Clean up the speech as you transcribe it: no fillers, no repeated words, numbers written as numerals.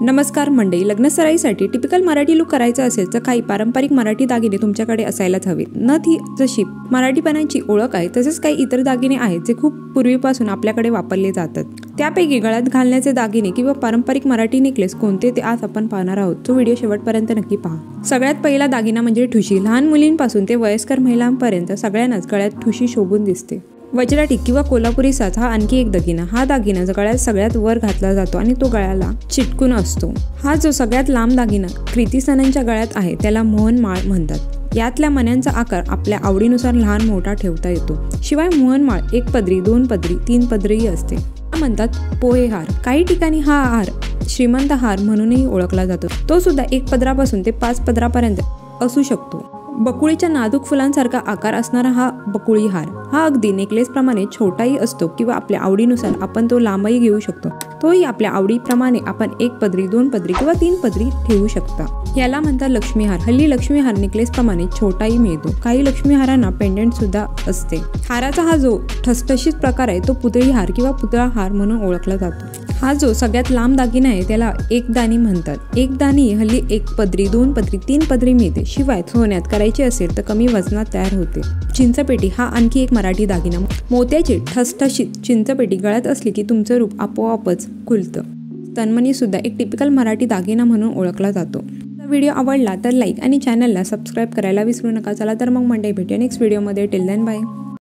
नमस्कार मंडळी, लग्नसराईसाठी typical Marathi look करायचा असेल तर काही पारंपरिक मराठी दागिने तुमच्याकडे असायलाच हवेत. नथ जशी मराठीपणाची ओळख आहे तसेच काही इतर दागिने आहेत जे खूप पूर्वीपासून आपल्याकडे वापरले जातात. त्यापैकी गळ्यात घालण्याचे दागिने किंवा पारंपरिक मराठी नेकलेस कोणते ते आज आपण पाहणार आहोत. तो व्हिडिओ शेवटपर्यंत नक्की पहा. सगळ्यात पहिला दागिना म्हणजे ठुशी. लहान मुलींपासून ते वयस्कर महिलांपर्यंत सगळ्यांनाच गळ्यात ठुशी शोभून दिसते. वज्राटी किंवा कोल्हापुरी साज हा आणखी एक दागिना. हा दागिना गळ्यात सगळ्यात वर घातला जातो आणि तो गळ्याला चिटकून असतो. हा जो सगळ्यात लांब दागिना कृती सणांच्या गळ्यात आहे त्याला मोहनमाळ म्हणतात. यातल्या मण्यांचा आकार आपल्या आवडीनुसार लहान मोठा ठेवता येतो. शिवाय मोहनमाळ 1 पदरी, 2 पदरी, 3 पदरीही असते. म्हणतात पोहे हार. काही ठिकाणी हा हार श्रीमंत हार म्हणूनही ओळखला जातो. तो सुद्धा 1 पदरापासून ते 5 पदरापर्यंत असू शकतो. बकुळीच्या नाजूक फुलांसारखा आकार असणारा हा बकुळी हार हा अगदी नेकलेस प्रमाणे छोटाही असतो किंवा आपल्या आवडीनुसार आपण तो लांबही घेऊ शकतो. तोही आपल्या आवडीप्रमाणे आपण 1 पदरी, 2 पदरी किंवा 3 पदरी ठेवू शकता. याला म्हणतात लक्ष्मी हार. हल्ली लक्ष्मी हार नेकलेस प्रमाणे छोटाही मिळतो. काही लक्ष्मी हारांना पेंडंट सुद्धा असते. हाराचा हा जो ठसठशीत प्रकार आहे तो पुतळी हार किंवा पुतळा हार म्हणून ओळखला जातो. हा जो सगळ्यात लांब दागिना आहे त्याला एकदानी म्हणतात. एकदानी हल्ली 1 पदरी, 2 पदरी, 3 पदरी मिळते. शिवाय सोन्यात करायची असेल तर कमी वजनात तयार होते. चिंचपेटी हा आणखी एक मराठी दागिना. मोत्याची ठसठशीत चिंचपेटी गळ्यात असली की तुमचं रूप आपोआपच खुलतं. तन्मणी सुद्धा एक टिपिकल मराठी दागिना म्हणून ओळखला जातो. व्हिडिओ आवडला तर लाईक आणि चॅनलला सबस्क्राईब करायला विसरू नका. चला तर मग मंडळी भेटूया नेक्स्ट व्हिडिओमध्ये. Till then bye.